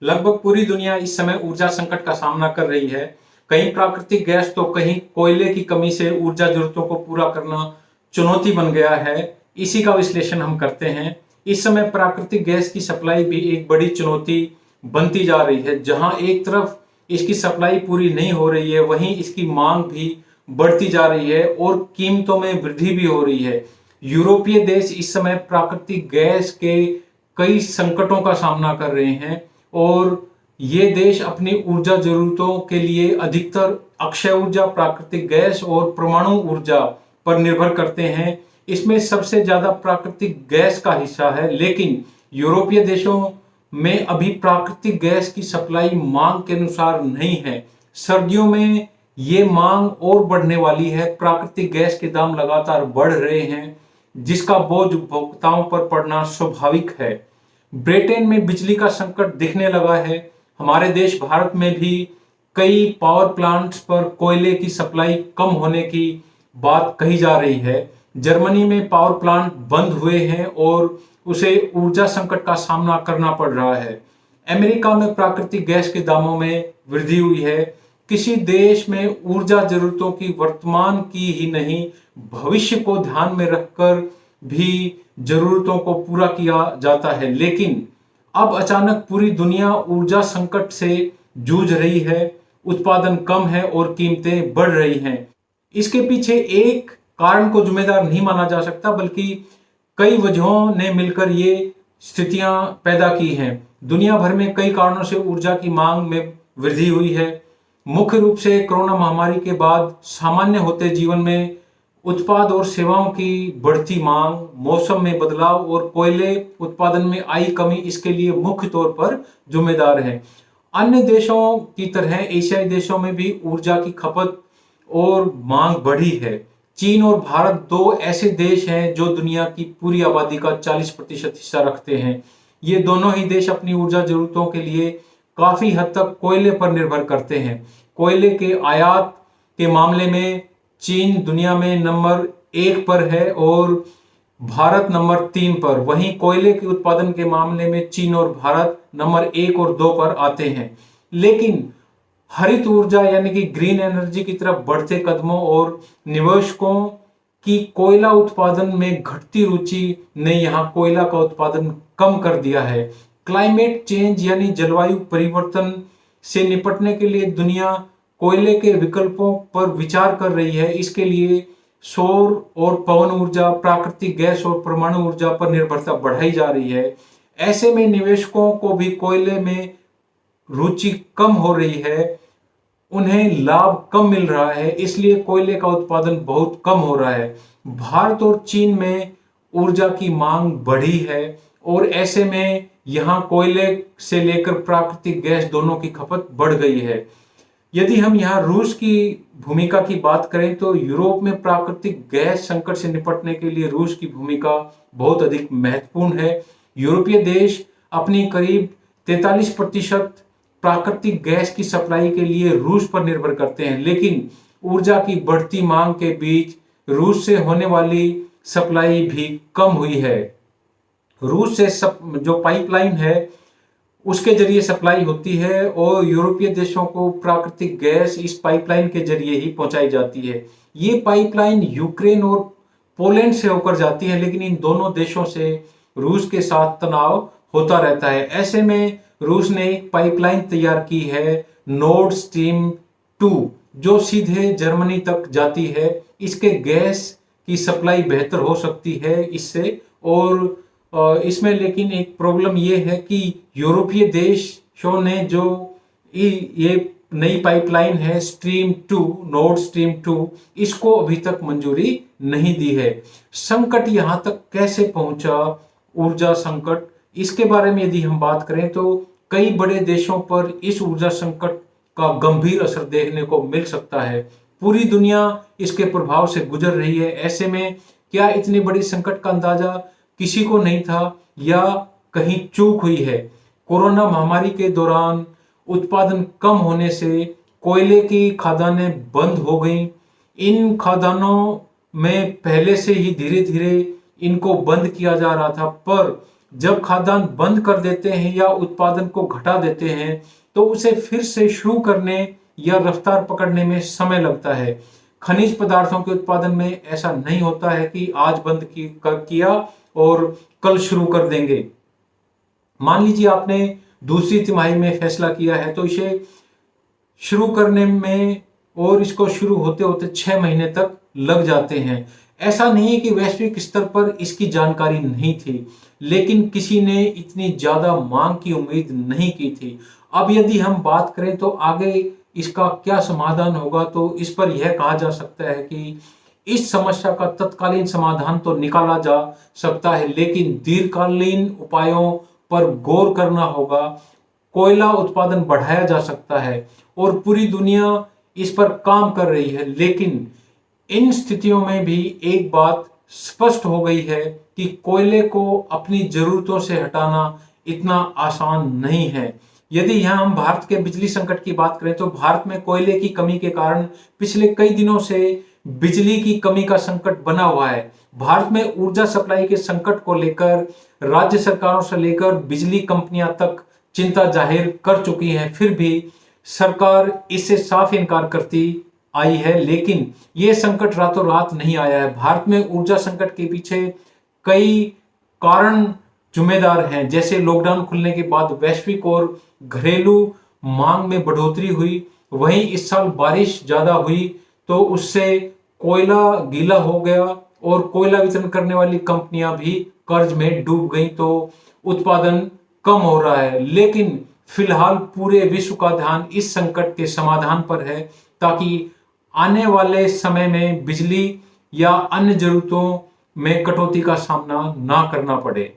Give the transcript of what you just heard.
लगभग पूरी दुनिया इस समय ऊर्जा संकट का सामना कर रही है। कहीं प्राकृतिक गैस तो कहीं कोयले की कमी से ऊर्जा जरूरतों को पूरा करना चुनौती बन गया है। इसी का विश्लेषण हम करते हैं। इस समय प्राकृतिक गैस की सप्लाई भी एक बड़ी चुनौती बनती जा रही है। जहां एक तरफ इसकी सप्लाई पूरी नहीं हो रही है, वहीं इसकी मांग भी बढ़ती जा रही है और कीमतों में वृद्धि भी हो रही है। यूरोपीय देश इस समय प्राकृतिक गैस के कई संकटों का सामना कर रहे हैं और ये देश अपनी ऊर्जा जरूरतों के लिए अधिकतर अक्षय ऊर्जा, प्राकृतिक गैस और परमाणु ऊर्जा पर निर्भर करते हैं। इसमें सबसे ज्यादा प्राकृतिक गैस का हिस्सा है, लेकिन यूरोपीय देशों में अभी प्राकृतिक गैस की सप्लाई मांग के अनुसार नहीं है। सर्दियों में ये मांग और बढ़ने वाली है। प्राकृतिक गैस के दाम लगातार बढ़ रहे हैं, जिसका बोझ उपभोक्ताओं पर पड़ना स्वाभाविक है। ब्रिटेन में बिजली का संकट दिखने लगा है। हमारे देश भारत में भी कई पावर प्लांट्स पर कोयले की सप्लाई कम होने की बात कही जा रही है। जर्मनी में पावर प्लांट बंद हुए हैं और उसे ऊर्जा संकट का सामना करना पड़ रहा है। अमेरिका में प्राकृतिक गैस के दामों में वृद्धि हुई है। किसी देश में ऊर्जा जरूरतों की वर्तमान की ही नहीं, भविष्य को ध्यान में रखकर भी जरूरतों को पूरा किया जाता है, लेकिन अब अचानक पूरी दुनिया ऊर्जा संकट से जूझ रही है। उत्पादन कम है और कीमतें बढ़ रही हैं। इसके पीछे एक कारण को जिम्मेदार नहीं माना जा सकता, बल्कि कई वजहों ने मिलकर ये स्थितियां पैदा की हैं। दुनिया भर में कई कारणों से ऊर्जा की मांग में वृद्धि हुई है। मुख्य रूप से कोरोना महामारी के बाद सामान्य होते जीवन में उत्पाद और सेवाओं की बढ़ती मांग, मौसम में बदलाव और कोयले उत्पादन में आई कमी इसके लिए मुख्य तौर पर जिम्मेदार है। अन्य देशों की तरह एशियाई देशों में भी ऊर्जा की खपत और मांग बढ़ी है। चीन और भारत दो ऐसे देश हैं जो दुनिया की पूरी आबादी का 40% हिस्सा रखते हैं। ये दोनों ही देश अपनी ऊर्जा जरूरतों के लिए काफी हद तक कोयले पर निर्भर करते हैं। कोयले के आयात के मामले में चीन दुनिया में नंबर 1 पर है और भारत नंबर 3 पर। वहीं कोयले के उत्पादन के मामले में चीन और भारत नंबर 1 और 2 पर आते हैं। लेकिन हरित ऊर्जा यानी कि ग्रीन एनर्जी की तरफ बढ़ते कदमों और निवेशकों की कोयला उत्पादन में घटती रुचि ने यहां कोयला का उत्पादन कम कर दिया है। क्लाइमेट चेंज यानी जलवायु परिवर्तन से निपटने के लिए दुनिया कोयले के विकल्पों पर विचार कर रही है। इसके लिए सौर और पवन ऊर्जा, प्राकृतिक गैस और परमाणु ऊर्जा पर निर्भरता बढ़ाई जा रही है। ऐसे में निवेशकों को भी कोयले में रुचि कम हो रही है, उन्हें लाभ कम मिल रहा है, इसलिए कोयले का उत्पादन बहुत कम हो रहा है। भारत और चीन में ऊर्जा की मांग बढ़ी है और ऐसे में यहां कोयले से लेकर प्राकृतिक गैस दोनों की खपत बढ़ गई है। यदि हम यहाँ रूस की भूमिका की बात करें तो यूरोप में प्राकृतिक गैस संकट से निपटने के लिए रूस की भूमिका बहुत अधिक महत्वपूर्ण है। यूरोपीय देश अपनी करीब 43% प्राकृतिक गैस की सप्लाई के लिए रूस पर निर्भर करते हैं, लेकिन ऊर्जा की बढ़ती मांग के बीच रूस से होने वाली सप्लाई भी कम हुई है। रूस से जो पाइपलाइन है उसके जरिए सप्लाई होती है और यूरोपीय देशों को प्राकृतिक गैस इस पाइपलाइन के जरिए ही पहुंचाई जाती है। ये पाइपलाइन यूक्रेन और पोलैंड से होकर जाती है, लेकिन इन दोनों देशों से रूस के साथ तनाव होता रहता है। ऐसे में रूस ने एक पाइपलाइन तैयार की है, नॉर्ड स्ट्रीम 2, जो सीधे जर्मनी तक जाती है। इसके गैस की सप्लाई बेहतर हो सकती है इससे, और इसमें लेकिन एक प्रॉब्लम ये है कि यूरोपीय देशों ने जो ये नई पाइपलाइन है स्ट्रीम 2, नॉर्ड स्ट्रीम 2, इसको अभी तक मंजूरी नहीं दी है। संकट यहां तक कैसे पहुंचा, ऊर्जा संकट, इसके बारे में यदि हम बात करें तो कई बड़े देशों पर इस ऊर्जा संकट का गंभीर असर देखने को मिल सकता है। पूरी दुनिया इसके प्रभाव से गुजर रही है। ऐसे में क्या इतनी बड़ी संकट का अंदाजा किसी को नहीं था या कहीं चूक हुई है? कोरोना महामारी के दौरान उत्पादन कम होने से कोयले की खदानें बंद हो गईं। इन खदानों में पहले से ही धीरे धीरे इनको बंद किया जा रहा था, पर जब खाद्यान्न बंद कर देते हैं या उत्पादन को घटा देते हैं तो उसे फिर से शुरू करने या रफ्तार पकड़ने में समय लगता है। खनिज पदार्थों के उत्पादन में ऐसा नहीं होता है कि आज बंद किया और कल शुरू कर देंगे। मान लीजिए आपने दूसरी तिमाही में फैसला किया है तो इसे शुरू करने में और इसको शुरू होते होते 6 महीने तक लग जाते हैं। ऐसा नहीं है कि वैश्विक स्तर पर इसकी जानकारी नहीं थी, लेकिन किसी ने इतनी ज्यादा मांग की उम्मीद नहीं की थी। अब यदि हम बात करें तो आगे इसका क्या समाधान होगा, तो इस पर यह कहा जा सकता है कि इस समस्या का तत्कालीन समाधान तो निकाला जा सकता है, लेकिन दीर्घकालीन उपायों पर गौर करना होगा। कोयला उत्पादन बढ़ाया जा सकता है और पूरी दुनिया इस पर काम कर रही है, लेकिन इन स्थितियों में भी एक बात स्पष्ट हो गई है कि कोयले को अपनी जरूरतों से हटाना इतना आसान नहीं है। यदि यहाँ हम भारत के बिजली संकट की बात करें तो भारत में कोयले की कमी के कारण पिछले कई दिनों से बिजली की कमी का संकट बना हुआ है। भारत में ऊर्जा सप्लाई के संकट को लेकर राज्य सरकारों से लेकर बिजली कंपनियां तक चिंता जाहिर कर चुकी हैं, फिर भी सरकार इससे साफ इनकार करती आई है। लेकिन यह संकट रातों रात नहीं आया है। भारत में ऊर्जा संकट के पीछे कई कारण जिम्मेदार हैं, जैसे लॉकडाउन खुलने के बाद वैश्विक और घरेलू मांग में बढ़ोतरी हुई। वहीं इस साल बारिश ज्यादा हुई तो उससे कोयला गीला हो गया और कोयला वितरण करने वाली कंपनियां भी कर्ज में डूब गई, तो उत्पादन कम हो रहा है। लेकिन फिलहाल पूरे विश्व का ध्यान इस संकट के समाधान पर है, ताकि आने वाले समय में बिजली या अन्य जरूरतों में कटौती का सामना ना करना पड़े।